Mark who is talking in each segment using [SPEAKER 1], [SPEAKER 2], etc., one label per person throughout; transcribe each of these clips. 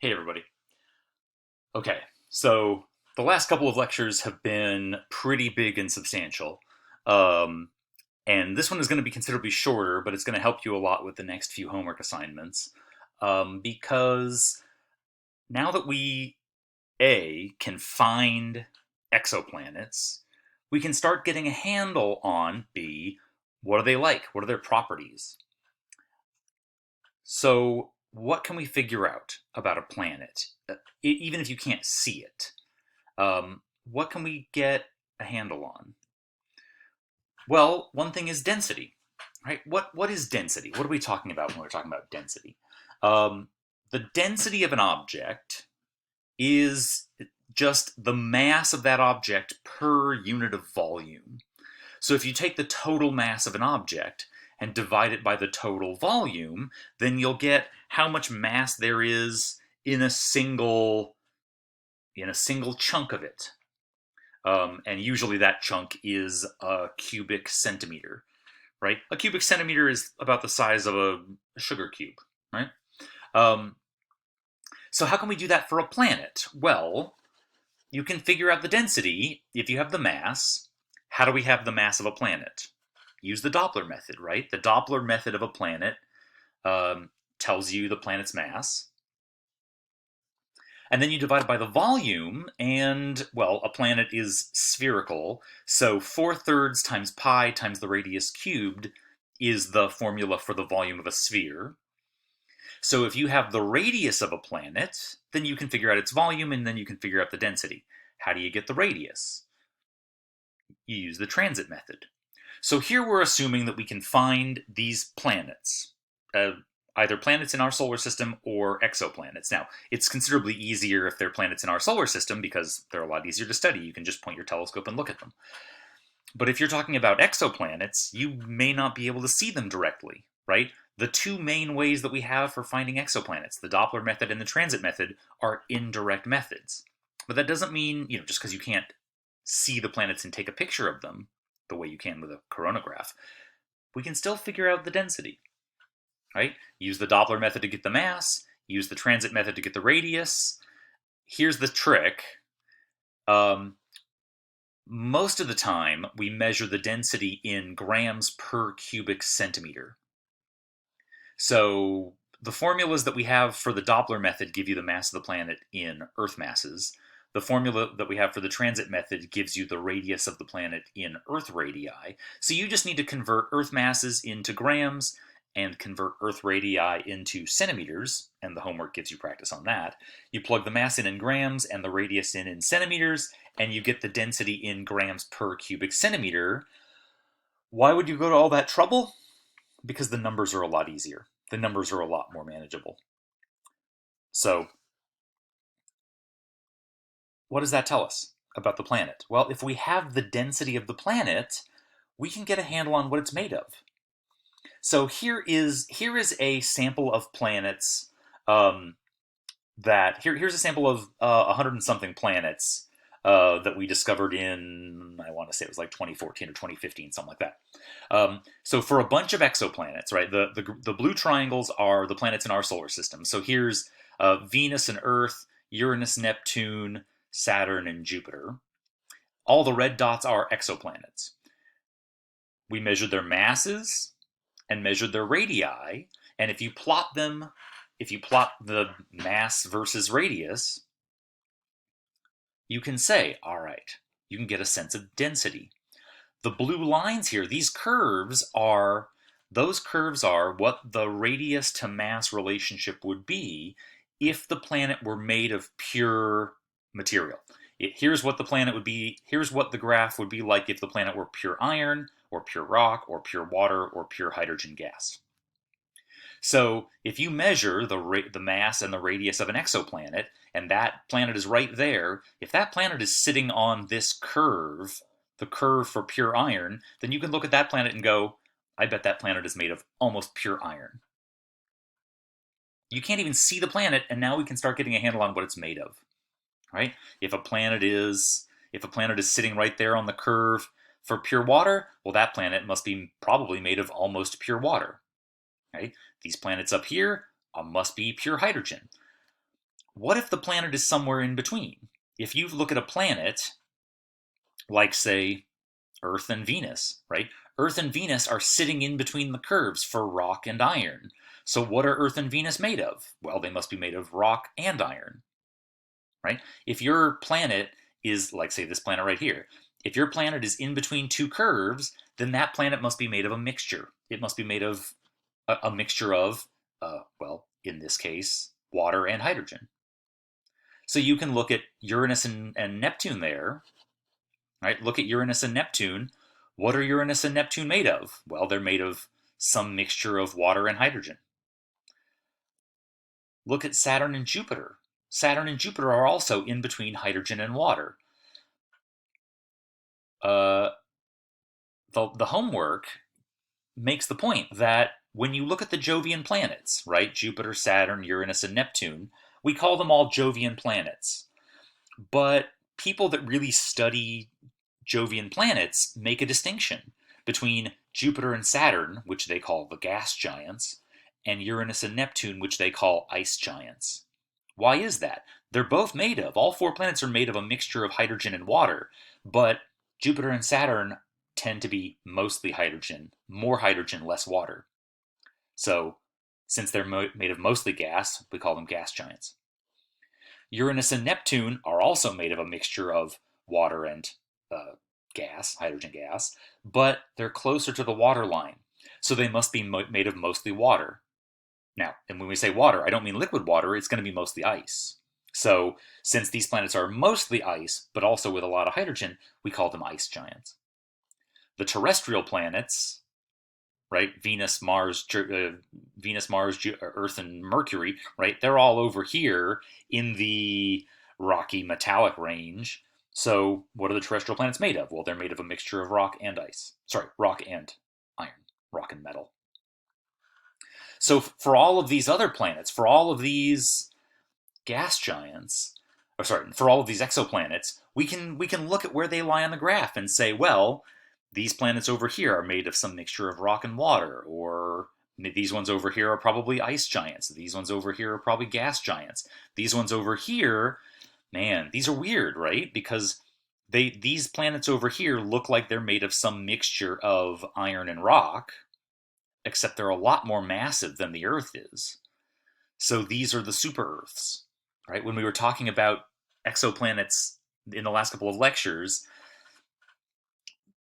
[SPEAKER 1] Hey everybody. Okay, so the last couple of lectures have been pretty big and substantial. Um, and this one is going to be considerably shorter, but it's going to help you a lot with the next few homework assignments. Because now that we, A, can find exoplanets, we can start getting a handle on, B, what are they like? What are their properties? So, what can we figure out about a planet, even if you can't see it? What can we get a handle on? Well, one thing is density, right? What is density? What are we talking about when we're talking about density? Um, the density of an object is just the mass of that object per unit of volume. So if you take the total mass of an object and divide it by the total volume, then you'll get how much mass there is in a single chunk of it. And usually that chunk is a cubic centimeter, right? A cubic centimeter is about the size of a sugar cube, right? Um, so how can we do that for a planet? Well, you can figure out the density if you have the mass. How do we have the mass of a planet? Use the Doppler method, right? The Doppler method of a planet um, tells you the planet's mass. And then you divide by the volume, and, well, a planet is spherical, so 4/3 times pi times the radius cubed is the formula for the volume of a sphere. So if you have the radius of a planet, then you can figure out its volume, and then you can figure out the density. How do you get the radius? You use the transit method. So here we're assuming that we can find these planets. Either planets in our solar system or exoplanets. Now, it's considerably easier if they're planets in our solar system because they're a lot easier to study. You can just point your telescope and look at them. But if you're talking about exoplanets, you may not be able to see them directly, right? The two main ways that we have for finding exoplanets, the Doppler method and the transit method, are indirect methods. But that doesn't mean, just because you can't see the planets and take a picture of them the way you can with a coronagraph, we can still figure out the density. Right? Use the Doppler method to get the mass, use the transit method to get the radius. Here's the trick. Most of the time, we measure the density in grams per cubic centimeter. So the formulas that we have for the Doppler method give you the mass of the planet in Earth masses. The formula that we have for the transit method gives you the radius of the planet in Earth radii. So you just need to convert Earth masses into grams and convert Earth radii into centimeters, and the homework gives you practice on that. You plug the mass in grams and the radius in centimeters, and you get the density in grams per cubic centimeter. Why would you go to all that trouble? Because the numbers are a lot easier. The numbers are a lot more manageable. So, what does that tell us about the planet? Well, if we have the density of the planet, we can get a handle on what it's made of. So here is a sample of planets. Here's a sample of 100 and something planets that we discovered in, I want to say it was like 2014 or 2015, something like that. So for a bunch of exoplanets, right? The blue triangles are the planets in our solar system. So here's Venus and Earth, Uranus, Neptune, Saturn, and Jupiter. All the red dots are exoplanets. We measured their masses and measured their radii, and if you plot the mass versus radius, you can say, all right, you can get a sense of density. The blue lines here, those curves are what the radius to mass relationship would be if the planet were made of pure material. Here's what the graph would be like if the planet were pure iron, or pure rock, or pure water, or pure hydrogen gas. So if you measure the mass and the radius of an exoplanet, and that planet is right there, if that planet is sitting on this curve, the curve for pure iron, then you can look at that planet and go, I bet that planet is made of almost pure iron. You can't even see the planet, and now we can start getting a handle on what it's made of. Right? If a planet is sitting right there on the curve for pure water, well, that planet must be probably made of almost pure water. Right? These planets up here must be pure hydrogen. what if the planet is somewhere in between? If you look at a planet, like, say, Earth and Venus, right? Earth and Venus are sitting in between the curves for rock and iron. So what are Earth and Venus made of? Well, they must be made of rock and iron, right? If your planet is, like, say, this planet right here, if your planet is in between two curves, then that planet must be made of a mixture. It must be made of a mixture of, well, in this case, water and hydrogen. So you can look at Uranus and Neptune there, right? Look at Uranus and Neptune. What are Uranus and Neptune made of? Well, they're made of some mixture of water and hydrogen. Look at Saturn and Jupiter. Saturn and Jupiter are also in between hydrogen and water. Uh, the homework makes the point that when you look at the Jovian planets, right, Jupiter, Saturn, Uranus, and Neptune, we call them all Jovian planets. But people that really study Jovian planets make a distinction between Jupiter and Saturn, which they call the gas giants, and Uranus and Neptune, which they call ice giants. Why is that? They're both made of, all four planets are made of a mixture of hydrogen and water, but Jupiter and Saturn tend to be mostly hydrogen, more hydrogen, less water. So, since they're made of mostly gas, we call them gas giants. Uranus and Neptune are also made of a mixture of water and gas, hydrogen gas, but they're closer to the water line. So they must be made of mostly water. Now, and when we say water, I don't mean liquid water, it's going to be mostly ice. So, since these planets are mostly ice, but also with a lot of hydrogen, we call them ice giants. The terrestrial planets, right, Venus, Mars, Earth, and Mercury, right, they're all over here in the rocky metallic range. So, what are the terrestrial planets made of? Well, they're made of a mixture of rock and ice. Sorry, rock and iron, rock and metal. So for all of these other planets, for all of these gas giants, or sorry, for all of these exoplanets, we can look at where they lie on the graph and say, well, these planets over here are made of some mixture of rock and water, or these ones over here are probably ice giants. These ones over here are probably gas giants. These ones over here, man, these are weird, right? Because these planets over here look like they're made of some mixture of iron and rock, except they're a lot more massive than the Earth is. So these are the super Earths, right? When we were talking about exoplanets in the last couple of lectures,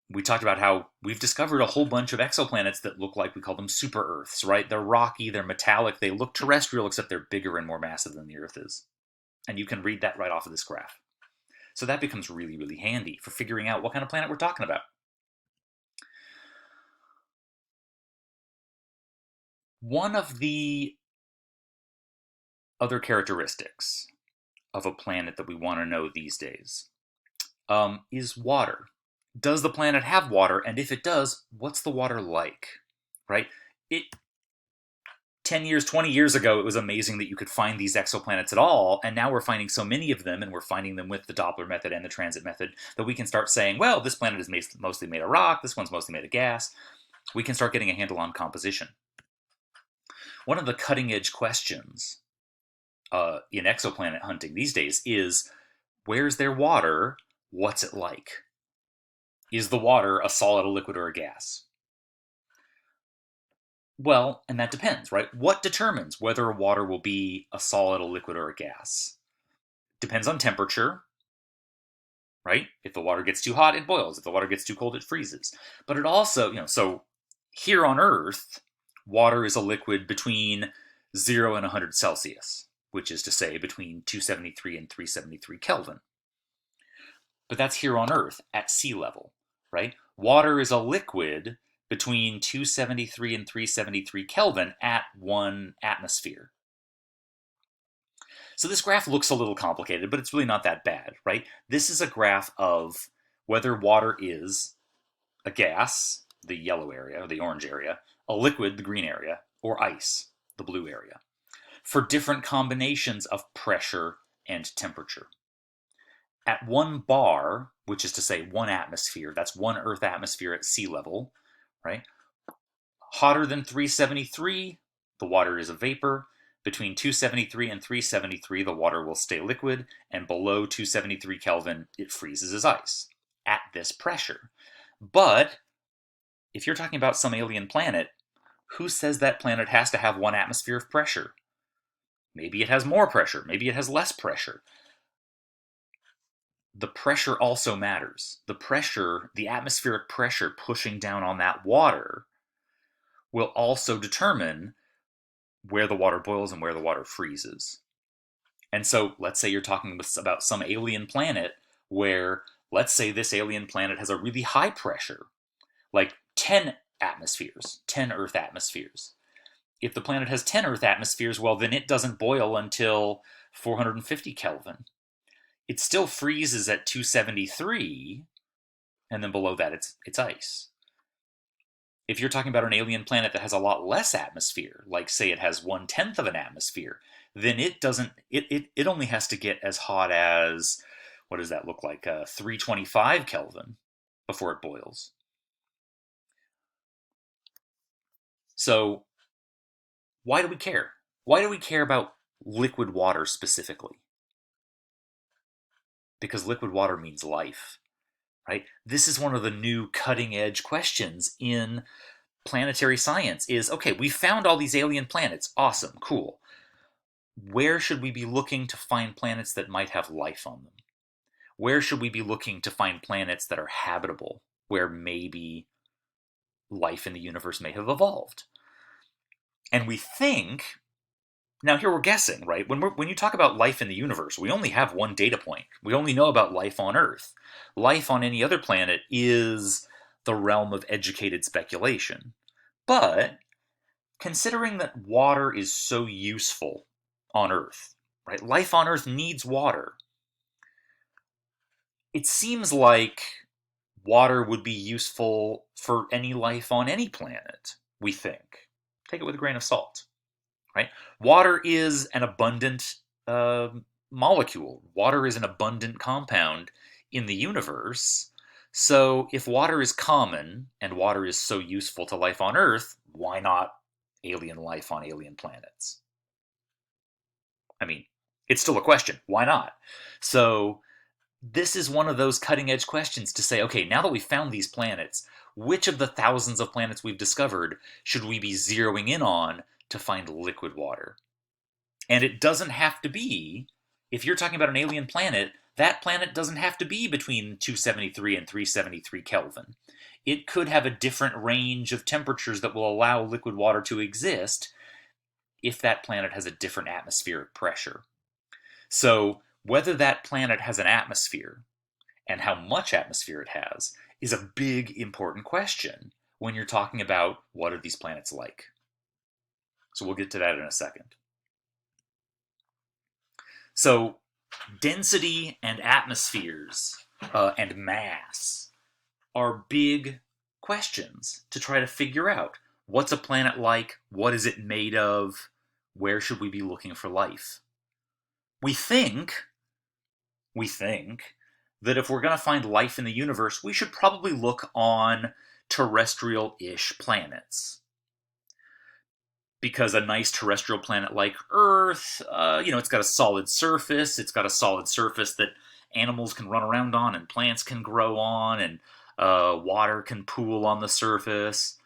[SPEAKER 1] we talked about how we've discovered a whole bunch of exoplanets that look like, we call them super Earths, right? They're rocky, they're metallic, they look terrestrial, except they're bigger and more massive than the Earth is. And you can read that right off of this graph. So that becomes really, really handy for figuring out what kind of planet we're talking about. One of the other characteristics of a planet that we want to know these days is water. Does the planet have water? And if it does, what's the water like? Right? 10 years, 20 years ago, it was amazing that you could find these exoplanets at all, and now we're finding so many of them, and we're finding them with the Doppler method and the transit method, that we can start saying, well, this planet is mostly made of rock, this one's mostly made of gas. We can start getting a handle on composition. One of the cutting-edge questions in exoplanet hunting these days is, where's their water? What's it like? Is the water a solid, a liquid, or a gas? Well, and that depends, right? What determines whether water will be a solid, a liquid, or a gas? Depends on temperature, right? If the water gets too hot, it boils. If the water gets too cold, it freezes. But it also, so here on Earth, water is a liquid between 0 and 100 Celsius, which is to say between 273 and 373 Kelvin. But that's here on Earth at sea level, right? Water is a liquid between 273 and 373 Kelvin at 1 atmosphere. So this graph looks a little complicated, but it's really not that bad, right? This is a graph of whether water is a gas, the yellow area, or the orange area, a liquid, the green area, or ice, the blue area, for different combinations of pressure and temperature. At 1 bar, which is to say 1 atmosphere, that's 1 Earth atmosphere at sea level, right? Hotter than 373, the water is a vapor. Between 273 and 373, the water will stay liquid, and below 273 Kelvin, it freezes as ice at this pressure. But if you're talking about some alien planet, who says that planet has to have one atmosphere of pressure? Maybe it has more pressure, maybe it has less pressure. The pressure also matters. The pressure, the atmospheric pressure pushing down on that water, will also determine where the water boils and where the water freezes. And so let's say you're talking about some alien planet where, let's say this alien planet has a really high pressure, like 10 atmospheres, 10 Earth atmospheres. If the planet has 10 Earth atmospheres, well, then it doesn't boil until 450 Kelvin. It still freezes at 273, and then below that it's ice. If you're talking about an alien planet that has a lot less atmosphere, like say it has 1/10 of an atmosphere, then it doesn't. It only has to get as hot as, what does that look like? 325 Kelvin before it boils. So why do we care? Why do we care about liquid water specifically? Because liquid water means life, right? This is one of the new cutting edge questions in planetary science is, okay, we found all these alien planets. Awesome, cool. Where should we be looking to find planets that might have life on them? Where should we be looking to find planets that are habitable, where maybe life in the universe may have evolved? And we think, now here we're guessing, right? When you talk about life in the universe, we only have one data point. We only know about life on Earth. Life on any other planet is the realm of educated speculation. But considering that water is so useful on Earth, right? Life on Earth needs water. It seems like water would be useful for any life on any planet, we think. Take it with a grain of salt, right? Water is an abundant molecule. Water is an abundant compound in the universe. So if water is common and water is so useful to life on Earth, why not alien life on alien planets? I mean, it's still a question. Why not? So this is one of those cutting edge questions to say, okay, now that we've found these planets, which of the thousands of planets we've discovered should we be zeroing in on to find liquid water? And it doesn't have to be, if you're talking about an alien planet, that planet doesn't have to be between 273 and 373 Kelvin. It could have a different range of temperatures that will allow liquid water to exist if that planet has a different atmospheric pressure. So whether that planet has an atmosphere and how much atmosphere it has is a big, important question when you're talking about what are these planets like. So we'll get to that in a second. So density and atmospheres and mass are big questions to try to figure out. What's a planet like? What is it made of? Where should we be looking for life? We think that if we're going to find life in the universe, we should probably look on terrestrial-ish planets. Because a nice terrestrial planet like Earth, it's got a solid surface. It's got a solid surface that animals can run around on and plants can grow on and water can pool on the surface.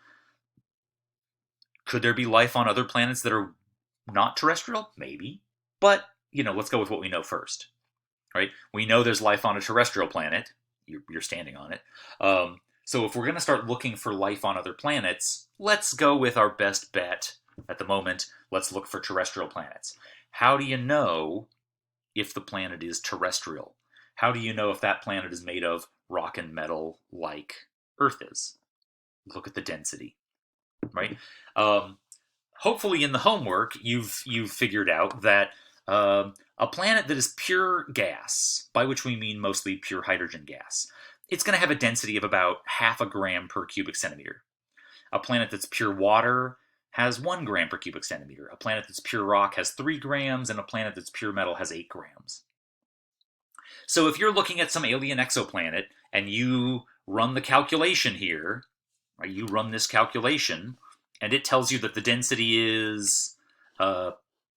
[SPEAKER 1] Could there be life on other planets that are not terrestrial? Maybe. But, let's go with what we know first. Right? We know there's life on a terrestrial planet. You're standing on it. So if we're going to start looking for life on other planets, let's go with our best bet at the moment. Let's look for terrestrial planets. How do you know if the planet is terrestrial? How do you know if that planet is made of rock and metal like Earth is? Look at the density, right? Hopefully in the homework, you've figured out that a planet that is pure gas, by which we mean mostly pure hydrogen gas, it's going to have a density of about 0.5 gram per cubic centimeter. A planet that's pure water has 1 gram per cubic centimeter. A planet that's pure rock has 3 grams, and a planet that's pure metal has 8 grams. So if you're looking at some alien exoplanet and you run the calculation here, or you run this calculation, and it tells you that the density is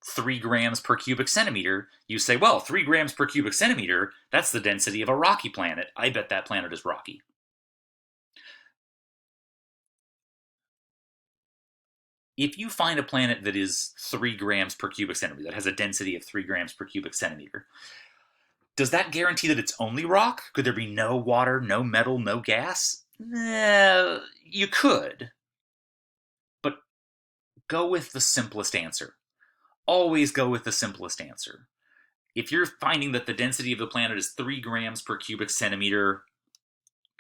[SPEAKER 1] 3 grams per cubic centimeter, you say, well, 3 grams per cubic centimeter, that's the density of a rocky planet. I bet that planet is rocky. If you find a planet that is 3 grams per cubic centimeter, that has a density of 3 grams per cubic centimeter, does that guarantee that it's only rock? Could there be no water, no metal, no gas? You could, but go with the simplest answer. Always go with the simplest answer. If you're finding that the density of the planet is 3 grams per cubic centimeter,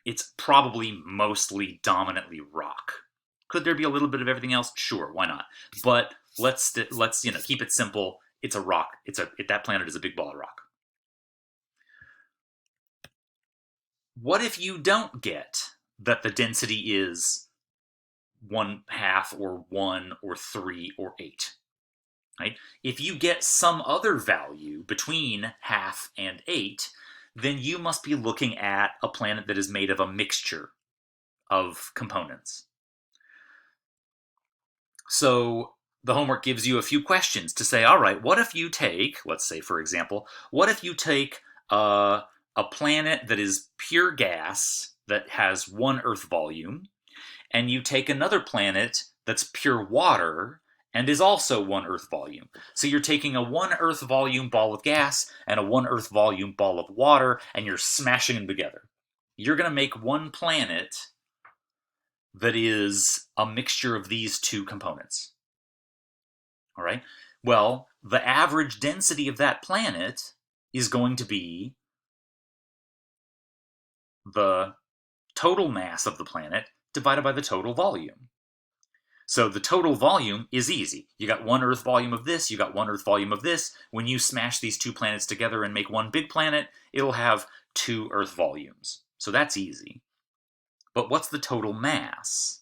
[SPEAKER 1] it's probably mostly dominantly rock. Could there be a little bit of everything else? Sure, why not? But let's keep it simple. It's a rock. That planet is a big ball of rock. What if you don't get that the density is 1/2 or 1 or 3 or 8? Right? If you get some other value between 1/2 and 8, then you must be looking at a planet that is made of a mixture of components. So the homework gives you a few questions to say, all right, what if you take, let's say, for example, what if you take a planet that is pure gas that has 1 Earth volume, and you take another planet that's pure water and is also 1 Earth volume. So you're taking a 1 Earth volume ball of gas and a 1 Earth volume ball of water, and you're smashing them together. You're going to make one planet that is a mixture of these two components. All right? Well, the average density of that planet is going to be the total mass of the planet divided by the total volume. So the total volume is easy. You got 1 Earth volume of this, you got 1 Earth volume of this. When you smash these two planets together and make one big planet, it'll have 2 Earth volumes. So that's easy. But what's the total mass?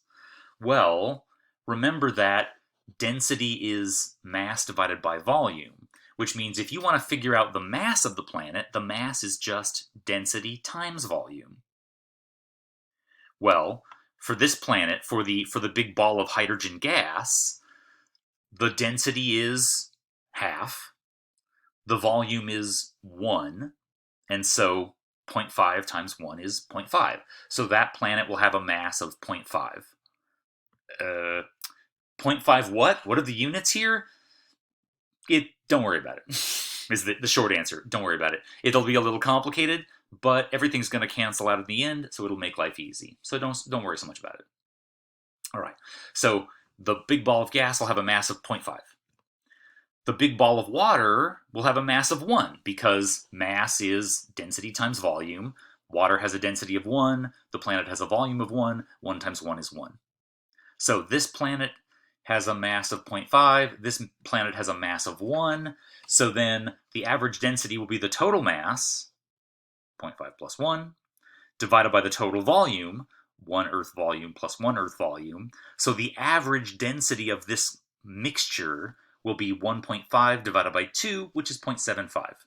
[SPEAKER 1] Well, remember that density is mass divided by volume, which means if you want to figure out the mass of the planet, the mass is just density times volume. Well, for this planet, for the big ball of hydrogen gas, the density is 1/2, the volume is 1, and so 0.5 times 1 is 0.5. So that planet will have a mass of 0.5. 0.5 what? What are the units here? Don't worry about it, is the short answer. Don't worry about it. It'll be a little complicated, but everything's going to cancel out at the end, so it'll make life easy. So don't worry so much about it. All right, so the big ball of gas will have a mass of 0.5. The big ball of water will have a mass of 1, because mass is density times volume. Water has a density of 1, the planet has a volume of 1, 1 times 1 is 1. So this planet has a mass of 0.5, this planet has a mass of 1, so then the average density will be the total mass, 0.5 plus 1, divided by the total volume, 1 Earth volume plus 1 Earth volume. So the average density of this mixture will be 1.5 divided by 2, which is 0.75.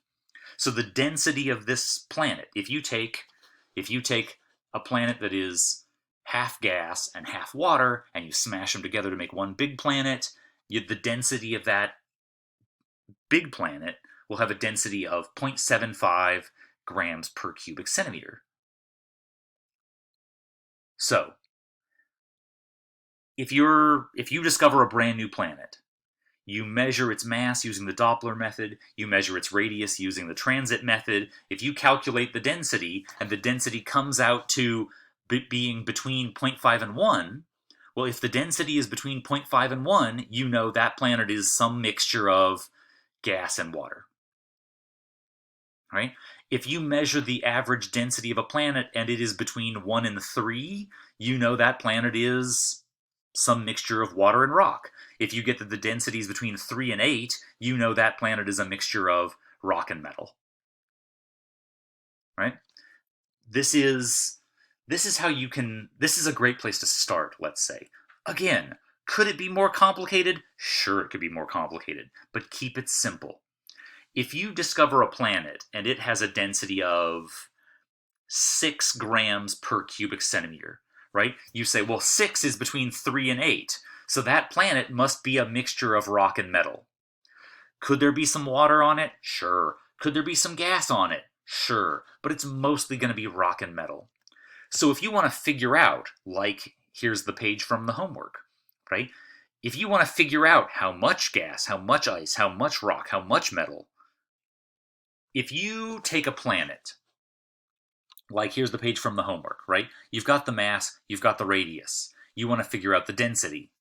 [SPEAKER 1] So the density of this planet, if you take a planet that is 1/2 gas and 1/2 water, and you smash them together to make one big planet, the density of that big planet will have a density of 0.75 grams per cubic centimeter. So, if you discover a brand new planet, you measure its mass using the Doppler method, you measure its radius using the transit method. If you calculate the density, and the density comes out to being between 0.5 and 1, well, if the density is between 0.5 and 1, you know that planet is some mixture of gas and water. Right? If you measure the average density of a planet and it is between 1 and 3, you know that planet is some mixture of water and rock. If you get that the density is between 3 and 8, you know that planet is a mixture of rock and metal. Right? This is how you can, this is a great place to start, let's say. Again, could it be more complicated? Sure, it could be more complicated, but keep it simple. If you discover a planet and it has a density of 6 grams per cubic centimeter, right? You say, well, 6 is between 3 and 8, so that planet must be a mixture of rock and metal. Could there be some water on it? Sure. Could there be some gas on it? Sure. But it's mostly going to be rock and metal. So if you want to figure out, like, here's the page from the homework, right? If you want to figure out how much gas, how much ice, how much rock, how much metal, if you take a planet, like here's the page from the homework, right? You've got the mass, you've got the radius. You want to figure out the density.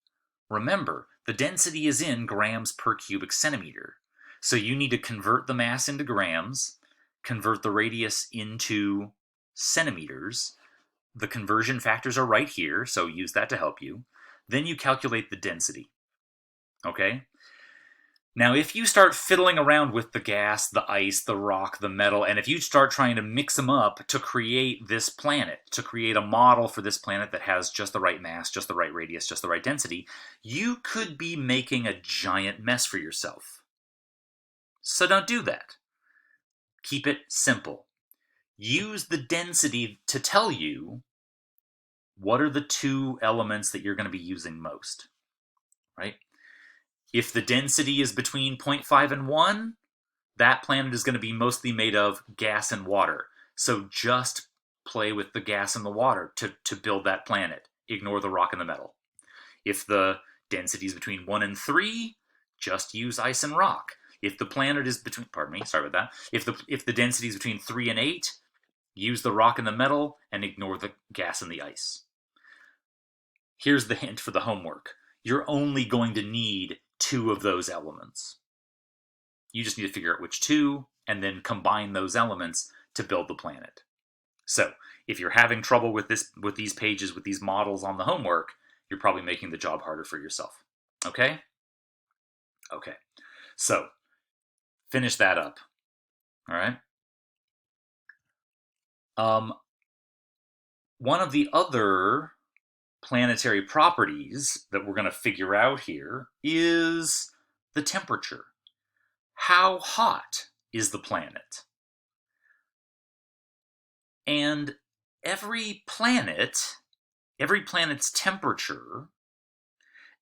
[SPEAKER 1] Remember, the density is in grams per cubic centimeter. So you need to convert the mass into grams, convert the radius into centimeters. The conversion factors are right here, so use that to help you. Then you calculate the density. Okay? Now, if you start fiddling around with the gas, the ice, the rock, the metal, and if you start trying to mix them up to create this planet, to create a model for this planet that has just the right mass, just the right radius, just the right density, you could be making a giant mess for yourself. So don't do that. Keep it simple. Use the density to tell you what are the two elements that you're going to be using most, right? If the density is between 0.5 and 1, that planet is going to be mostly made of gas and water. So just play with the gas and the water to build that planet. Ignore the rock and the metal. If the density is between 1 and 3, just use ice and rock. If the planet is between, pardon me, sorry about that. If the density is between 3 and 8, use the rock and the metal and ignore the gas and the ice. Here's the hint for the homework. You're only going to need 2 of those elements. You just need to figure out which 2 and then combine those elements to build the planet. So if you're having trouble with these pages, with these models on the homework, you're probably making the job harder for yourself. Okay? Okay. So finish that up. All right? One of the other planetary properties that we're going to figure out here is the temperature. How hot is the planet? And every planet's temperature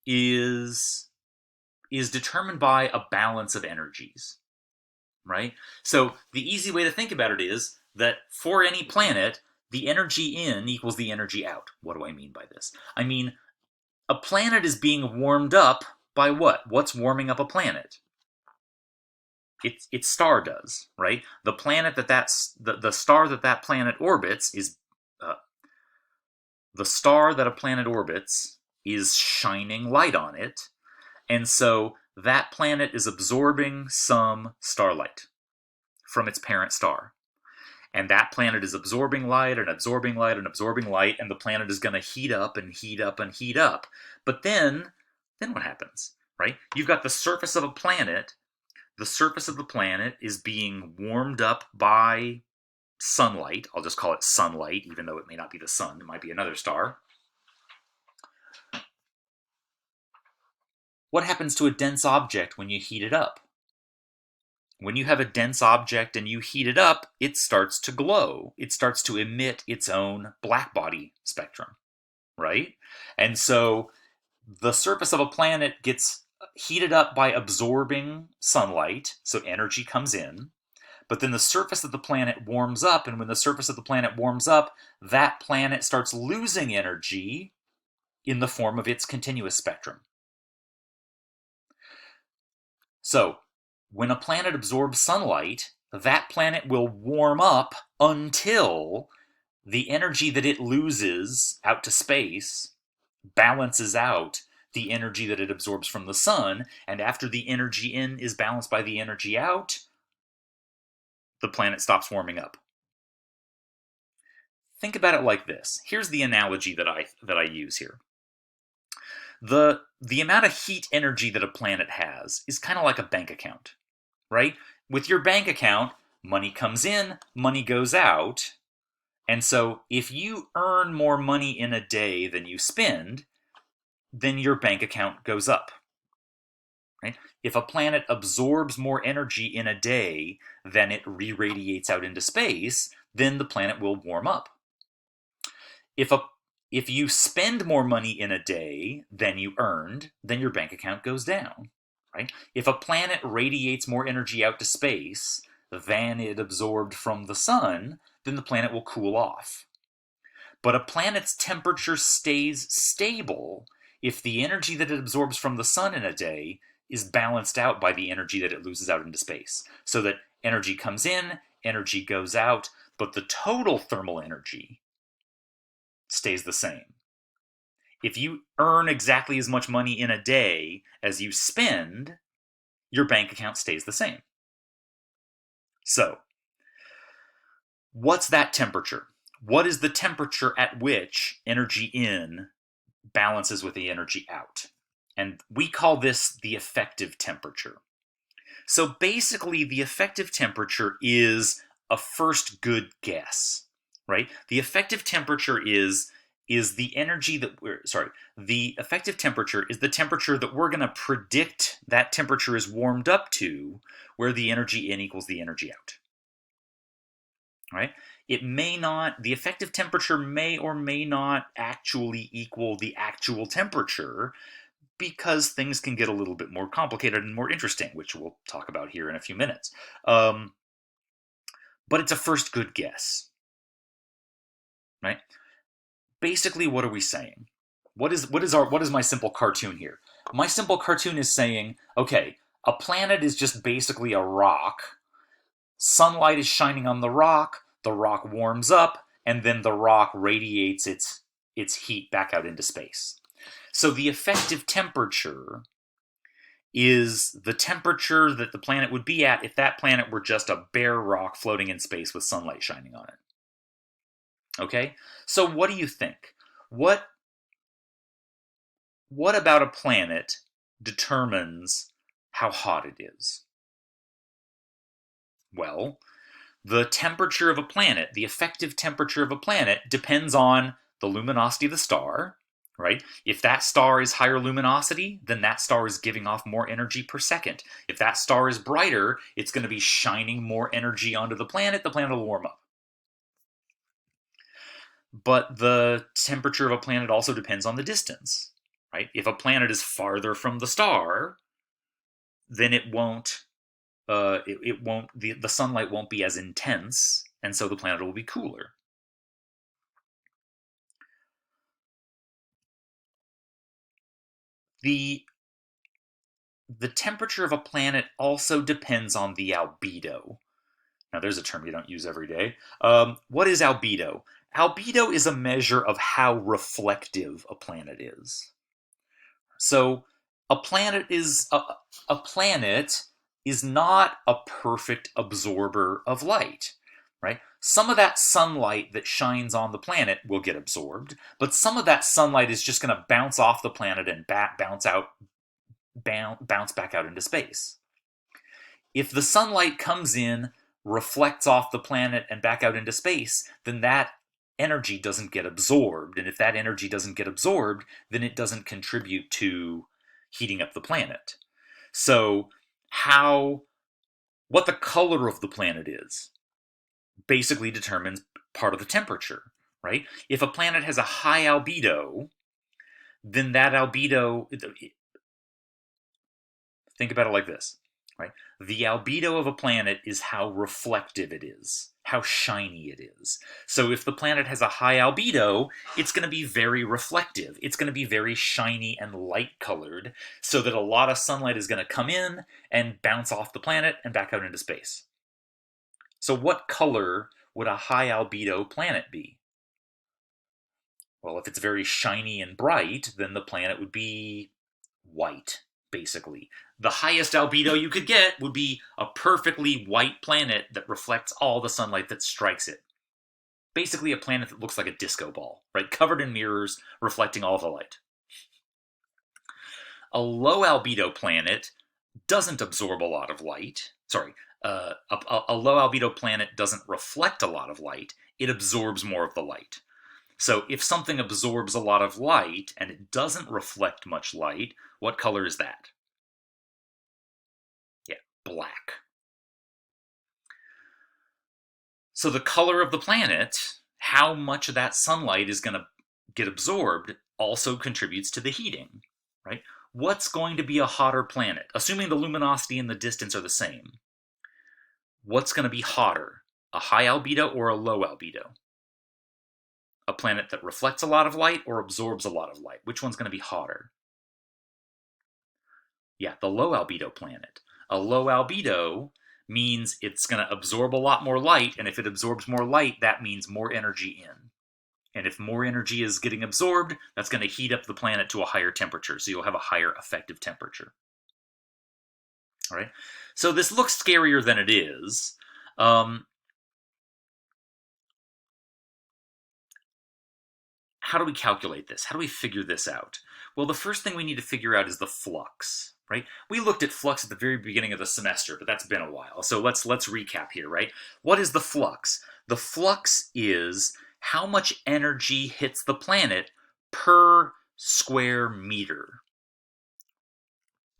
[SPEAKER 1] is determined by a balance of energies, right? So the easy way to think about it is that for any planet, the energy in equals the energy out. What do I mean by this? I mean, a planet is being warmed up by what? What's warming up a planet? Its star does, right? The planet the star that planet orbits is the star that a planet orbits is shining light on it, and so that planet is absorbing some starlight from its parent star. And that planet is absorbing light and absorbing light and absorbing light, and the planet is going to heat up and heat up and heat up. But then what happens, right? You've got the surface of a planet. The surface of the planet is being warmed up by sunlight. I'll just call it sunlight, even though it may not be the sun. It might be another star. What happens to a dense object when you heat it up? When you have a dense object and you heat it up, it starts to glow. It starts to emit its own blackbody spectrum, right? And so the surface of a planet gets heated up by absorbing sunlight, so energy comes in. But then the surface of the planet warms up, and when the surface of the planet warms up, that planet starts losing energy in the form of its continuous spectrum. So, when a planet absorbs sunlight, that planet will warm up until the energy that it loses out to space balances out the energy that it absorbs from the sun, and after the energy in is balanced by the energy out, the planet stops warming up. Think about it like this. Here's the analogy that I use here. The amount of heat energy that a planet has is kind of like a bank account, right? With your bank account, money comes in, money goes out, and so if you earn more money in a day than you spend, then your bank account goes up. Right? If a planet absorbs more energy in a day than it re-radiates out into space, then the planet will warm up. If you spend more money in a day than you earned, then your bank account goes down. right? If a planet radiates more energy out to space than it absorbed from the sun, then the planet will cool off. But a planet's temperature stays stable if the energy that it absorbs from the sun in a day is balanced out by the energy that it loses out into space. So that energy comes in, energy goes out, but the total thermal energy stays the same. If you earn exactly as much money in a day as you spend, your bank account stays the same. So, what's that temperature? What is the temperature at which energy in balances with the energy out? And we call this the effective temperature. So basically, the effective temperature is a first good guess, right? The effective temperature is the energy that we're the effective temperature is the temperature that we're going to predict that temperature is warmed up to, where the energy in equals the energy out. Right? It may not, the effective temperature may or may not actually equal the actual temperature, because things can get a little bit more complicated and more interesting, which we'll talk about here in a few minutes. But it's a first good guess, right? Basically, what are we saying? What is my simple cartoon here? My simple cartoon is saying, okay, a planet is just basically a rock. Sunlight is shining on the rock warms up, and then the rock radiates its heat back out into space. So the effective temperature is the temperature that the planet would be at if that planet were just a bare rock floating in space with sunlight shining on it. Okay? So what do you think? What about a planet determines how hot it is? Well, the temperature of a planet, the effective temperature of a planet, depends on the luminosity of the star, right? If that star is higher luminosity, then that star is giving off more energy per second. If that star is brighter, it's going to be shining more energy onto the planet will warm up. But the temperature of a planet also depends on the distance, right? If a planet is farther from the star, then it won't the sunlight won't be as intense, and so the planet will be cooler. The temperature of a planet also depends on the albedo. Now, there's a term you don't use every day. What is albedo? Albedo is a measure of how reflective a planet is. So, a planet is not a perfect absorber of light, right? Some of that sunlight that shines on the planet will get absorbed, but some of that sunlight is just going to bounce off the planet and bounce back out into space. If the sunlight comes in, reflects off the planet, and back out into space, then that energy doesn't get absorbed. And if that energy doesn't get absorbed, then it doesn't contribute to heating up the planet. So, what the color of the planet is basically determines part of the temperature, right? If a planet has a high albedo, then that albedo, think about it like this, right? The albedo of a planet is how reflective it is, how shiny it is. So if the planet has a high albedo, it's going to be very reflective. It's going to be very shiny and light colored, so that a lot of sunlight is going to come in and bounce off the planet and back out into space. So what color would a high albedo planet be? Well, if it's very shiny and bright, then the planet would be white, basically. The highest albedo you could get would be a perfectly white planet that reflects all the sunlight that strikes it. Basically a planet that looks like a disco ball, right? Covered in mirrors, reflecting all the light. A low albedo planet doesn't absorb a lot of light. A low albedo planet doesn't reflect a lot of light. It absorbs more of the light. So if something absorbs a lot of light and it doesn't reflect much light, what color is that? Yeah, black. So the color of the planet, how much of that sunlight is going to get absorbed, also contributes to the heating, right? What's going to be a hotter planet? Assuming the luminosity and the distance are the same. What's going to be hotter? A high albedo or a low albedo? A planet that reflects a lot of light or absorbs a lot of light? Which one's going to be hotter? Yeah, the low albedo planet. A low albedo means it's going to absorb a lot more light, and if it absorbs more light, that means more energy in. And if more energy is getting absorbed, that's going to heat up the planet to a higher temperature, so you'll have a higher effective temperature. All right? So this looks scarier than it is. How do we calculate this? How do we figure this out? Well, the first thing we need to figure out is the flux, right? We looked at flux at the very beginning of the semester, but that's been a while. So let's recap here, right? What is the flux? The flux is how much energy hits the planet per square meter.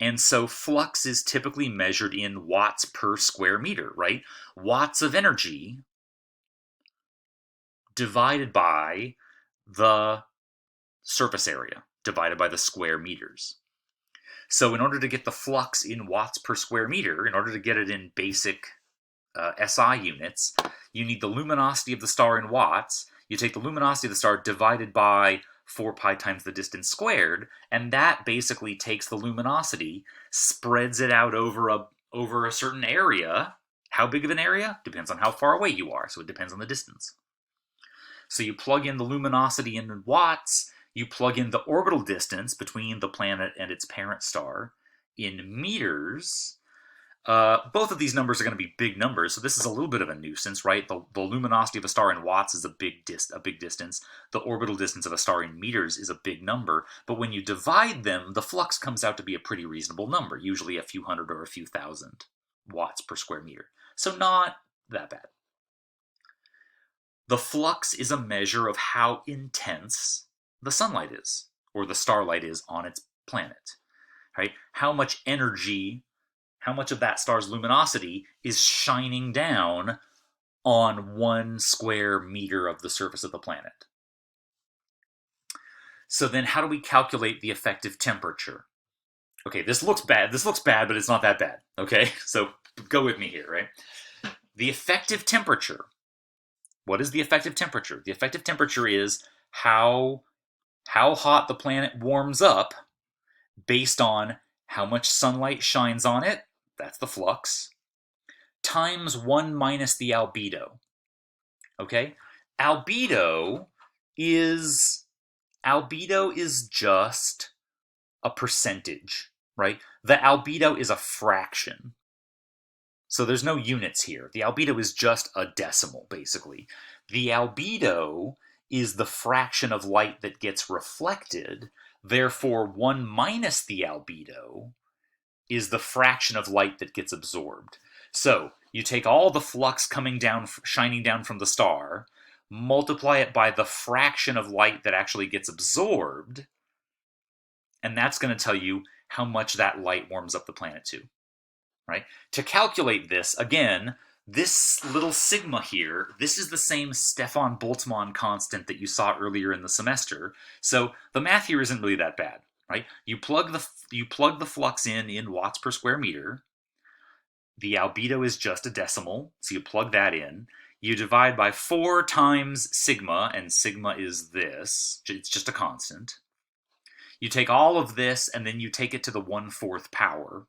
[SPEAKER 1] And so flux is typically measured in watts per square meter, right? Watts of energy divided by the surface area divided by the square meters. So in order to get the flux in watts per square meter, in order to get it in basic SI units, you need the luminosity of the star in watts. You take the luminosity of the star divided by 4 pi times the distance squared, and that basically takes the luminosity, spreads it out over a certain area. How big of an area? Depends on how far away you are, so it depends on the distance. So you plug in the luminosity in watts, you plug in the orbital distance between the planet and its parent star in meters. Both of these numbers are going to be big numbers, so this is a little bit of a nuisance, right? The luminosity of a star in watts is a big distance. The orbital distance of a star in meters is a big number, but when you divide them, the flux comes out to be a pretty reasonable number, usually a few hundred or a few thousand watts per square meter. So not that bad. The flux is a measure of how intense the sunlight is, or the starlight is on its planet, right? How much energy, how much of that star's luminosity is shining down on 1 square meter of the surface of the planet. So then how do we calculate the effective temperature? Okay, this looks bad, but it's not that bad, okay? So go with me here, right? The effective temperature. What is the effective temperature? The effective temperature is how hot the planet warms up based on how much sunlight shines on it, that's the flux, times 1 minus the albedo. Okay? Albedo is just a percentage, right? The albedo is a fraction. So there's no units here. The albedo is just a decimal, basically. The albedo is the fraction of light that gets reflected. Therefore, 1 minus the albedo is the fraction of light that gets absorbed. So you take all the flux coming down, shining down from the star, multiply it by the fraction of light that actually gets absorbed, and that's going to tell you how much that light warms up the planet to. Right? To calculate this, again, this little sigma here, this is the same Stefan Boltzmann constant that you saw earlier in the semester. So the math here isn't really that bad, right? You plug the flux in watts per square meter. The albedo is just a decimal, so you plug that in. You divide by 4 times sigma, and sigma is this. It's just a constant. You take all of this, and then you take it to the 1/4 power.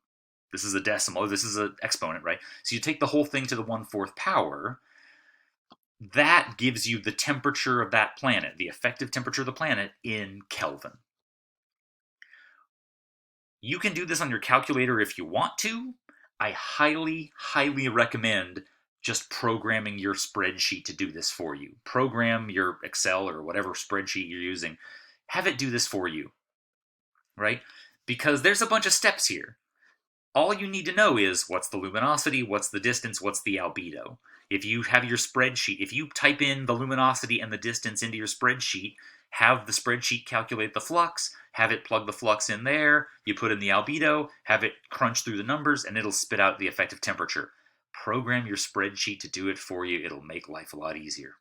[SPEAKER 1] This is a decimal, this is an exponent, right? So you take the whole thing to the 1/4 power. That gives you the temperature of that planet, the effective temperature of the planet in Kelvin. You can do this on your calculator if you want to. I highly, highly recommend just programming your spreadsheet to do this for you. Program your Excel or whatever spreadsheet you're using. Have it do this for you, right? Because there's a bunch of steps here. All you need to know is what's the luminosity, what's the distance, what's the albedo. If you have your spreadsheet, if you type in the luminosity and the distance into your spreadsheet, have the spreadsheet calculate the flux, have it plug the flux in there, you put in the albedo, have it crunch through the numbers, and it'll spit out the effective temperature. Program your spreadsheet to do it for you. It'll make life a lot easier.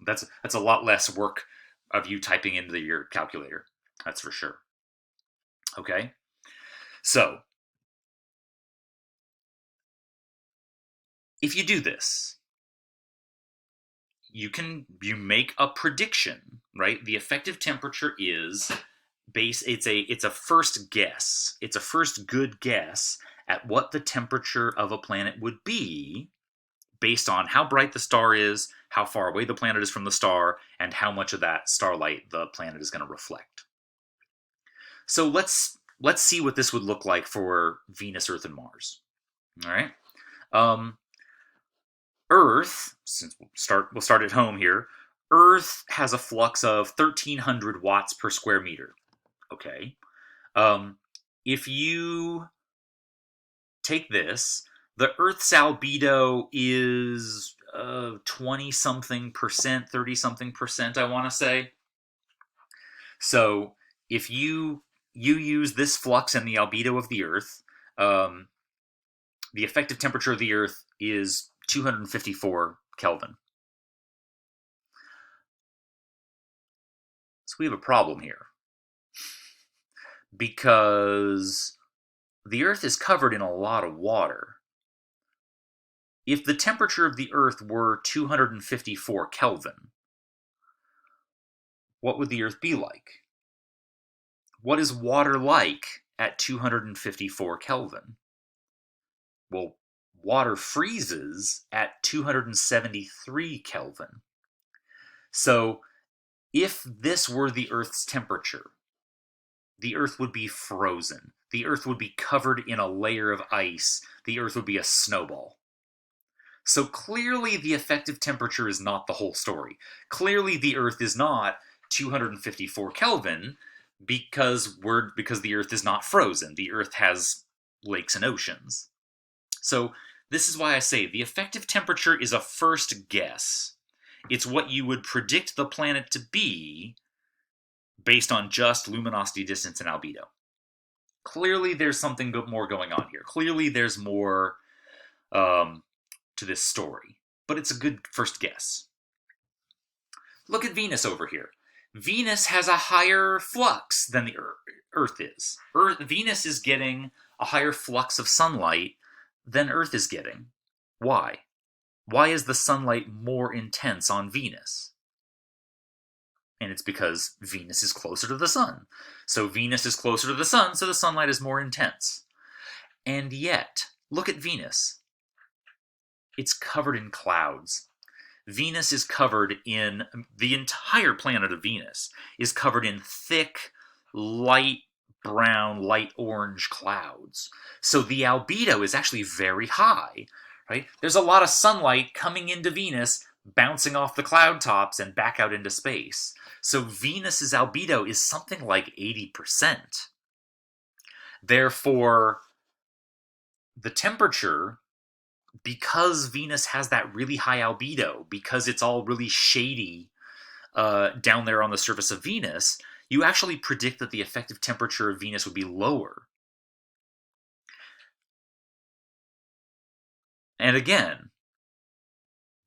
[SPEAKER 1] That's a lot less work of you typing into your calculator. That's for sure. Okay? So, if you do this, you make a prediction, right? The effective temperature is it's a first guess. It's a first good guess at what the temperature of a planet would be based on how bright the star is, how far away the planet is from the star, and how much of that starlight the planet is going to reflect. So let's see what this would look like for Venus, Earth, and Mars. All right. Um, Earth, since we'll start at home here. Earth has a flux of 1,300 watts per square meter. Okay. Um, if you take this, the Earth's albedo is 20 something percent, 30 something percent, I want to say. So if you use this flux and the albedo of the Earth, um, the effective temperature of the Earth is 254 Kelvin. So we have a problem here because the Earth is covered in a lot of water. If the temperature of the Earth were 254 Kelvin, what would the Earth be like? What is water like at 254 Kelvin? Well, water freezes at 273 Kelvin. So, if this were the Earth's temperature, the Earth would be frozen. The Earth would be covered in a layer of ice. The Earth would be a snowball. So clearly the effective temperature is not the whole story. Clearly the Earth is not 254 Kelvin because the Earth is not frozen. The Earth has lakes and oceans. So this is why I say the effective temperature is a first guess. It's what you would predict the planet to be based on just luminosity, distance, and albedo. Clearly there's something more going on here. Clearly there's more to this story, but it's a good first guess. Look at Venus over here. Venus has a higher flux than the Earth is. Venus is getting a higher flux of sunlight than Earth is getting. Why? Why is the sunlight more intense on Venus? And it's because Venus is closer to the sun. So Venus is closer to the sun, so the sunlight is more intense. And yet, look at Venus. It's covered in clouds. Venus is covered in, the entire planet of Venus is covered in thick, light brown, light orange clouds. So the albedo is actually very high, right? There's a lot of sunlight coming into Venus, bouncing off the cloud tops and back out into space. So Venus's albedo is something like 80%. Therefore, the temperature, because Venus has that really high albedo, because it's all really shady down there on the surface of Venus, you actually predict that the effective temperature of Venus would be lower. And again,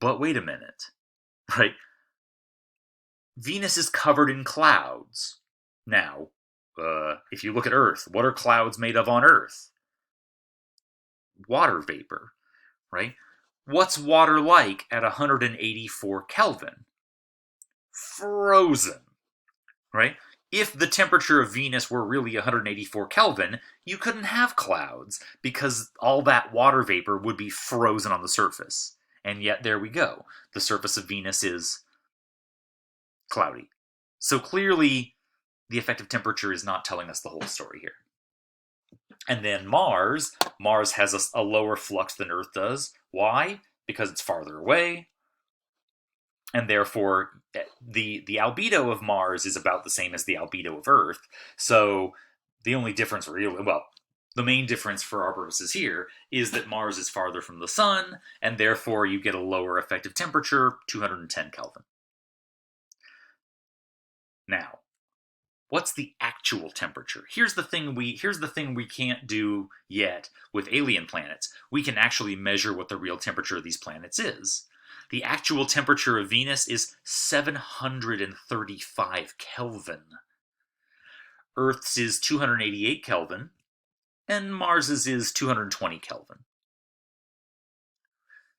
[SPEAKER 1] but wait a minute, right? Venus is covered in clouds. Now, if you look at Earth, what are clouds made of on Earth? Water vapor, right? What's water like at 184 Kelvin? Frozen, right? If the temperature of Venus were really 184 Kelvin, you couldn't have clouds because all that water vapor would be frozen on the surface. And yet, there we go. The surface of Venus is cloudy. So clearly, the effective temperature is not telling us the whole story here. And then Mars has a lower flux than Earth does. Why? Because it's farther away. And therefore, the albedo of Mars is about the same as the albedo of Earth. So the only difference, the main difference for our purposes here is that Mars is farther from the sun, and therefore you get a lower effective temperature, 210 Kelvin. Now, what's the actual temperature? Here's the thing we can't do yet with alien planets. We can actually measure what the real temperature of these planets is. The actual temperature of Venus is 735 Kelvin. Earth's is 288 Kelvin, and Mars's is 220 Kelvin.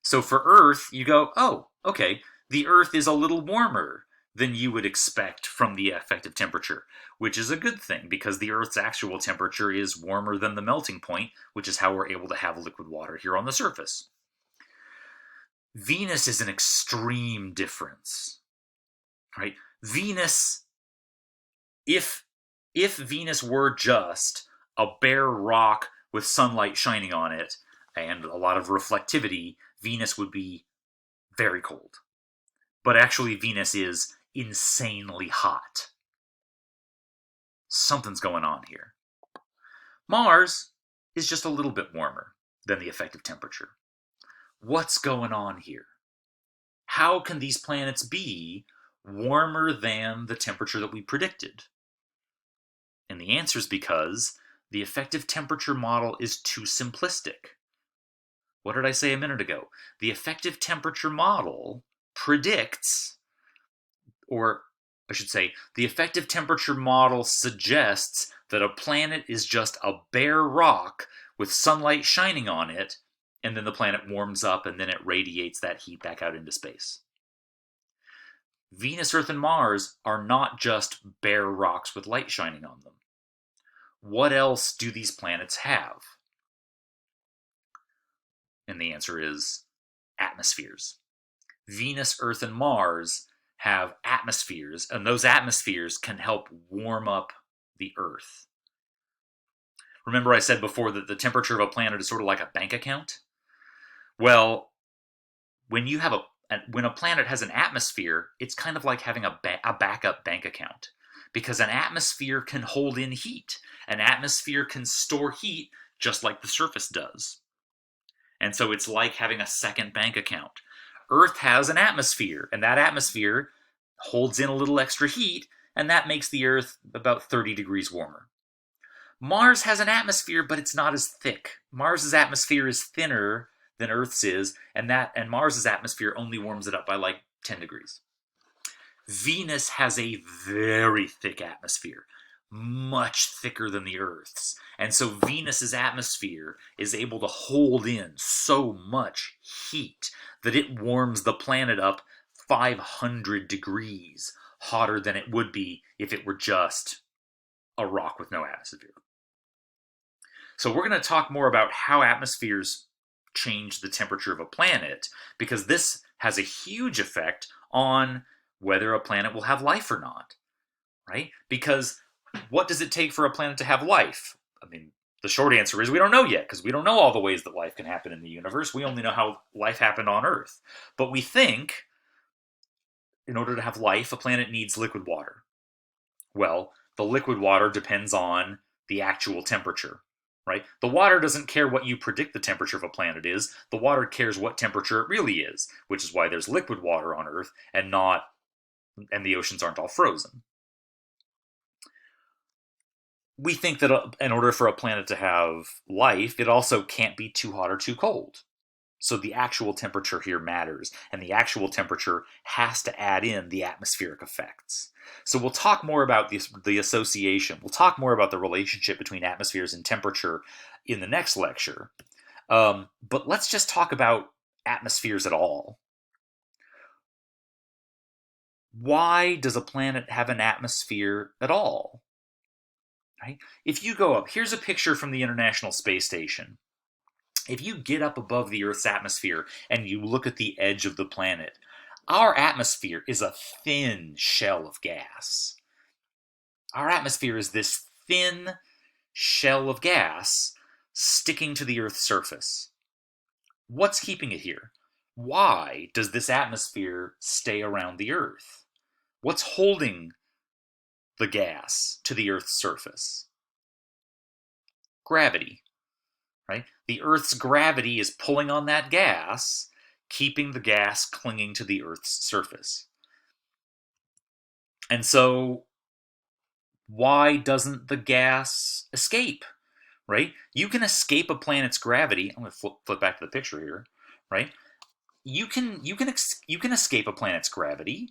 [SPEAKER 1] So for Earth, you go, oh, okay, the Earth is a little warmer than you would expect from the effective temperature, which is a good thing because the Earth's actual temperature is warmer than the melting point, which is how we're able to have liquid water here on the surface. Venus is an extreme difference, right? Venus, if Venus were just a bare rock with sunlight shining on it and a lot of reflectivity, Venus would be very cold. But actually, Venus is insanely hot. Something's going on here. Mars is just a little bit warmer than the effective temperature. What's going on here? How can these planets be warmer than the temperature that we predicted? And the answer is because the effective temperature model is too simplistic. What did I say a minute ago? The effective temperature model predicts, or I should say, the effective temperature model suggests that a planet is just a bare rock with sunlight shining on it, and then the planet warms up and then it radiates that heat back out into space. Venus, Earth, and Mars are not just bare rocks with light shining on them. What else do these planets have? And the answer is atmospheres. Venus, Earth, and Mars have atmospheres, and those atmospheres can help warm up the Earth. Remember I said before that the temperature of a planet is sort of like a bank account? Well, when a planet has an atmosphere, it's kind of like having a backup bank account, because an atmosphere can hold in heat. An atmosphere can store heat just like the surface does. And so it's like having a second bank account. Earth has an atmosphere, and that atmosphere holds in a little extra heat, and that makes the Earth about 30 degrees warmer. Mars has an atmosphere, but it's not as thick. Mars's atmosphere is thinner than Earth's is, and Mars's atmosphere only warms it up by like 10 degrees. Venus has a very thick atmosphere, much thicker than the Earth's. And so Venus's atmosphere is able to hold in so much heat that it warms the planet up 500 degrees hotter than it would be if it were just a rock with no atmosphere. So we're going to talk more about how atmospheres change the temperature of a planet, because this has a huge effect on whether a planet will have life or not, right? Because what does it take for a planet to have life? I mean, the short answer is we don't know yet, because we don't know all the ways that life can happen in the universe. We only know how life happened on Earth. But we think in order to have life, a planet needs liquid water. Well, the liquid water depends on the actual temperature, right? The water doesn't care what you predict the temperature of a planet is. The water cares what temperature it really is, which is why there's liquid water on Earth and the oceans aren't all frozen. We think that in order for a planet to have life, it also can't be too hot or too cold. So the actual temperature here matters, and the actual temperature has to add in the atmospheric effects. So we'll talk more about the association. We'll talk more about the relationship between atmospheres and temperature in the next lecture. But let's just talk about atmospheres at all. Why does a planet have an atmosphere at all? Right? If you go up, here's a picture from the International Space Station. If you get up above the Earth's atmosphere and you look at the edge of the planet, our atmosphere is a thin shell of gas. Our atmosphere is this thin shell of gas sticking to the Earth's surface. What's keeping it here? Why does this atmosphere stay around the Earth? What's holding the gas to the Earth's surface? Gravity. Right? The Earth's gravity is pulling on that gas, keeping the gas clinging to the Earth's surface. And so, why doesn't the gas escape? Right? You can escape a planet's gravity. I'm going to flip back to the picture here. Right? You can escape a planet's gravity.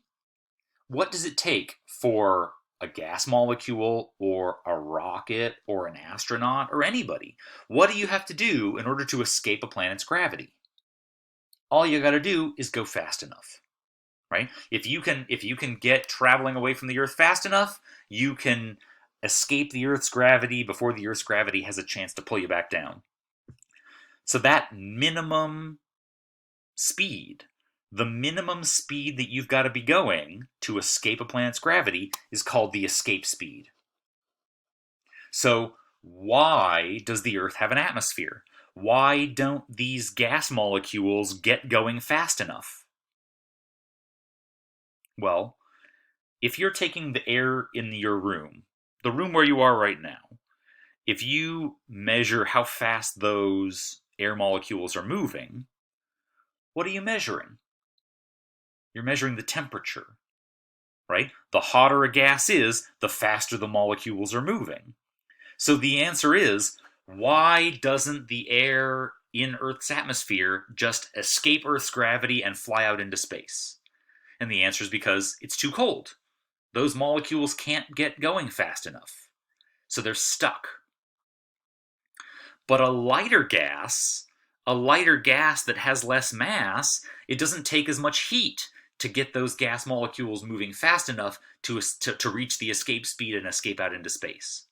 [SPEAKER 1] What does it take for a gas molecule or a rocket or an astronaut or anybody. What do you have to do in order to escape a planet's gravity? All you got to do is go fast enough, right? If you can get traveling away from the Earth fast enough, you can escape the Earth's gravity before the Earth's gravity has a chance to pull you back down. So that minimum speed, the minimum speed that you've got to be going to escape a planet's gravity is called the escape speed. So why does the Earth have an atmosphere? Why don't these gas molecules get going fast enough? Well, if you're taking the air in your room, the room where you are right now, if you measure how fast those air molecules are moving, what are you measuring? You're measuring the temperature, right? The hotter a gas is, the faster the molecules are moving. So the answer is, why doesn't the air in Earth's atmosphere just escape Earth's gravity and fly out into space? And the answer is because it's too cold. Those molecules can't get going fast enough. So they're stuck. But a lighter gas that has less mass, it doesn't take as much heat to get those gas molecules moving fast enough to reach the escape speed and escape out into space.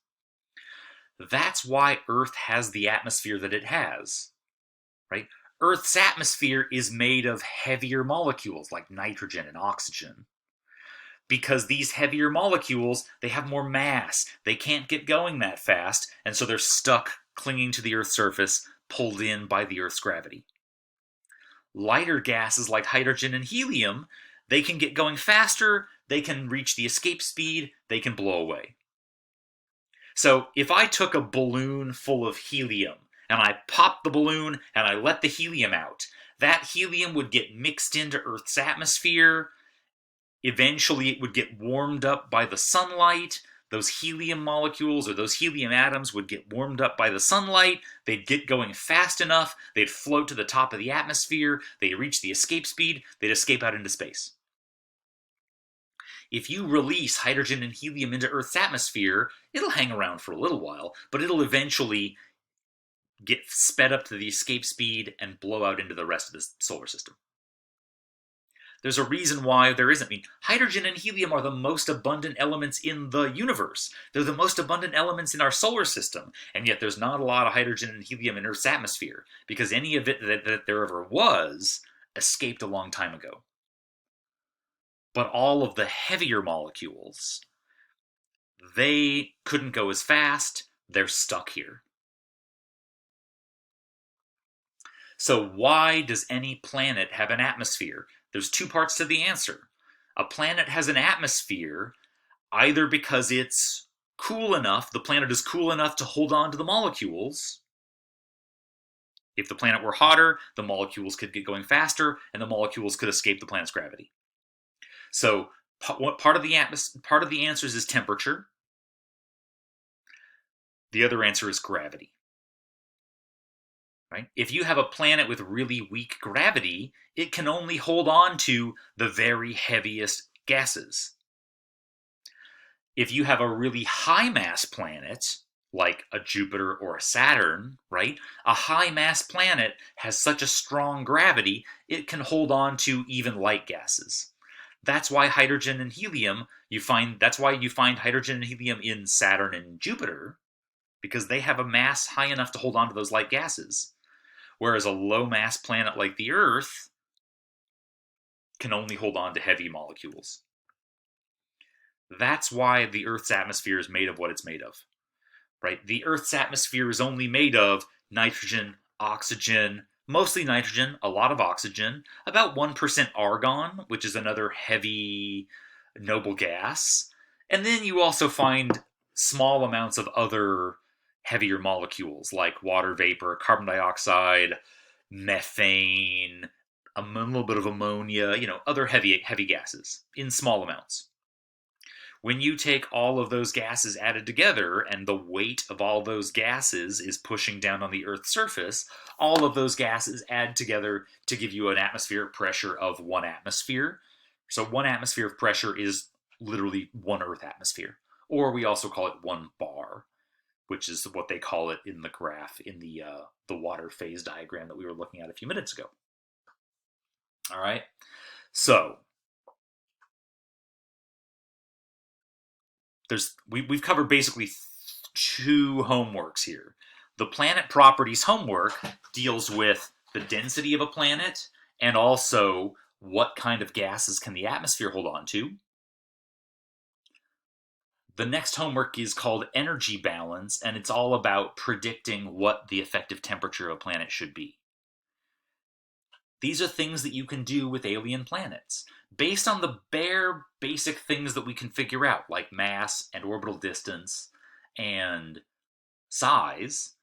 [SPEAKER 1] That's why Earth has the atmosphere that it has, right? Earth's atmosphere is made of heavier molecules like nitrogen and oxygen. Because these heavier molecules, they have more mass. They can't get going that fast, and so they're stuck clinging to the Earth's surface, pulled in by the Earth's gravity. Lighter gases like hydrogen and helium, they can get going faster, they can reach the escape speed, they can blow away. So if I took a balloon full of helium and I popped the balloon and I let the helium out, that helium would get mixed into Earth's atmosphere. Eventually it would get warmed up by the sunlight. Those helium molecules or those helium atoms would get warmed up by the sunlight. They'd get going fast enough. They'd float to the top of the atmosphere. They'd reach the escape speed. They'd escape out into space. If you release hydrogen and helium into Earth's atmosphere, it'll hang around for a little while, but it'll eventually get sped up to the escape speed and blow out into the rest of the solar system. There's a reason why there isn't. I mean, hydrogen and helium are the most abundant elements in the universe. They're the most abundant elements in our solar system, and yet there's not a lot of hydrogen and helium in Earth's atmosphere, because any of it that there ever was escaped a long time ago. But all of the heavier molecules, they couldn't go as fast. They're stuck here. So why does any planet have an atmosphere? There's two parts to the answer. A planet has an atmosphere either because it's cool enough, the planet is cool enough to hold on to the molecules. If the planet were hotter, the molecules could get going faster, and the molecules could escape the planet's gravity. So part of the answers is temperature. The other answer is gravity. Right? If you have a planet with really weak gravity, it can only hold on to the very heaviest gases. If you have a really high mass planet, like a Jupiter or a Saturn, right? A high mass planet has such a strong gravity, it can hold on to even light gases. That's why hydrogen and helium, that's why you find hydrogen and helium in Saturn and Jupiter, because they have a mass high enough to hold on to those light gases. Whereas a low mass planet like the Earth can only hold on to heavy molecules. That's why the Earth's atmosphere is made of what it's made of, right? The Earth's atmosphere is only made of nitrogen, oxygen, mostly nitrogen, a lot of oxygen, about 1% argon, which is another heavy noble gas. And then you also find small amounts of other heavier molecules like water vapor, carbon dioxide, methane, a little bit of ammonia, other heavy gases in small amounts. When you take all of those gases added together and the weight of all those gases is pushing down on the Earth's surface, all of those gases add together to give you an atmospheric pressure of 1 atmosphere. So 1 atmosphere of pressure is literally one Earth atmosphere. Or we also call it 1 bar, which is what they call it in the graph in the water phase diagram that we were looking at a few minutes ago. All right, so we've covered basically 2 homeworks here. The Planet Properties homework deals with the density of a planet and also what kind of gases can the atmosphere hold on to. The next homework is called Energy Balance, and it's all about predicting what the effective temperature of a planet should be. These are things that you can do with alien planets. Based on the bare basic things that we can figure out, like mass and orbital distance and size,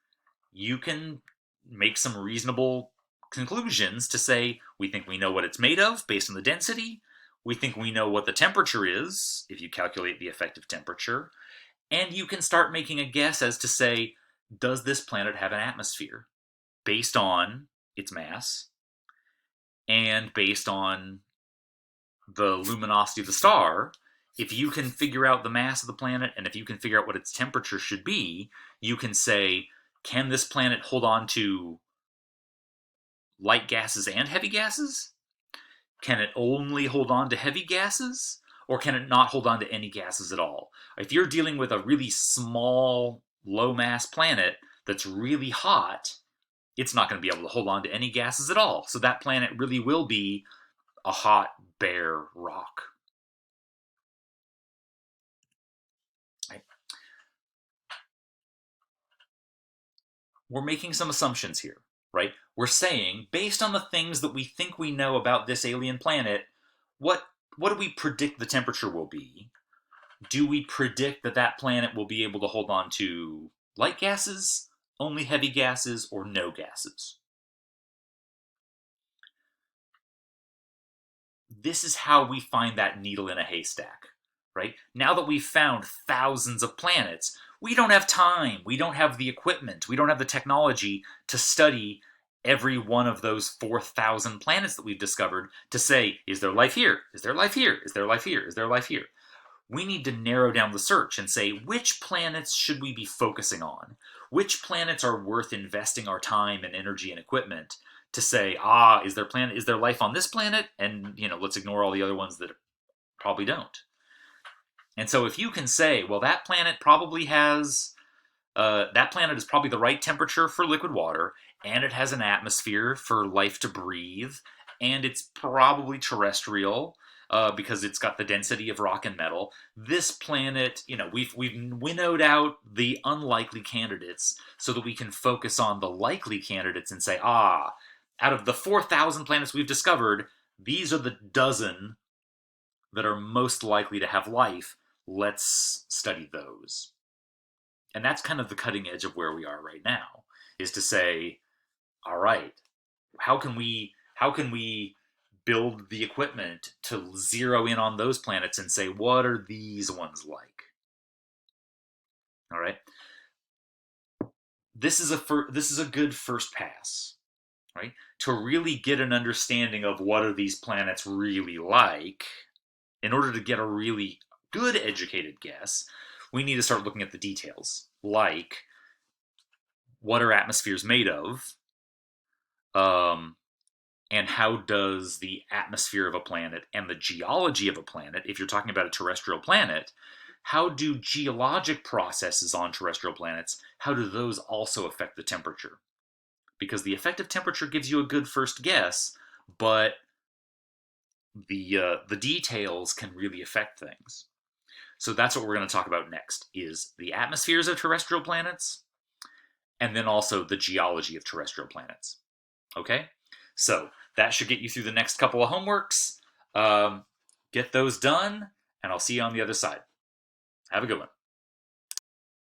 [SPEAKER 1] you can make some reasonable conclusions to say, we think we know what it's made of based on the density, we think we know what the temperature is, if you calculate the effective temperature, and you can start making a guess as to say, does this planet have an atmosphere? Based on its mass, and based on the luminosity of the star, if you can figure out the mass of the planet, and if you can figure out what its temperature should be, you can say, can this planet hold on to light gases and heavy gases? Can it only hold on to heavy gases? Or can it not hold on to any gases at all? If you're dealing with a really small, low mass planet that's really hot, it's not going to be able to hold on to any gases at all. So that planet really will be a hot, bare rock. Right? We're making some assumptions here, right? We're saying, based on the things that we think we know about this alien planet, what do we predict the temperature will be? Do we predict that that planet will be able to hold on to light gases, only heavy gases, or no gases? This is how we find that needle in a haystack, right? Now that we've found thousands of planets, we don't have time, we don't have the equipment, we don't have the technology to study every one of those 4,000 planets that we've discovered to say, is there life here? Is there life here? Is there life here? Is there life here? We need to narrow down the search and say, which planets should we be focusing on? Which planets are worth investing our time and energy and equipment to say, is there life on this planet? And, let's ignore all the other ones that probably don't. And so if you can say, well, that planet is probably the right temperature for liquid water, and it has an atmosphere for life to breathe, and it's probably terrestrial, because it's got the density of rock and metal. This planet, we've winnowed out the unlikely candidates so that we can focus on the likely candidates and say, out of the 4,000 planets we've discovered, these are the dozen that are most likely to have life. Let's study those. And that's kind of the cutting edge of where we are right now, is to say, all right, how can we build the equipment to zero in on those planets and say, what are these ones like? All right. This is a good first pass, right? To really get an understanding of what are these planets really like, in order to get a really good educated guess, we need to start looking at the details, like what are atmospheres made of, and how does the atmosphere of a planet and the geology of a planet, if you're talking about a terrestrial planet, how do geologic processes on terrestrial planets, how do those also affect the temperature? Because the effective temperature gives you a good first guess, but the details can really affect things. So that's what we're going to talk about next, is the atmospheres of terrestrial planets, and then also the geology of terrestrial planets. Okay? So that should get you through the next couple of homeworks. Get those done, and I'll see you on the other side. Have a good one.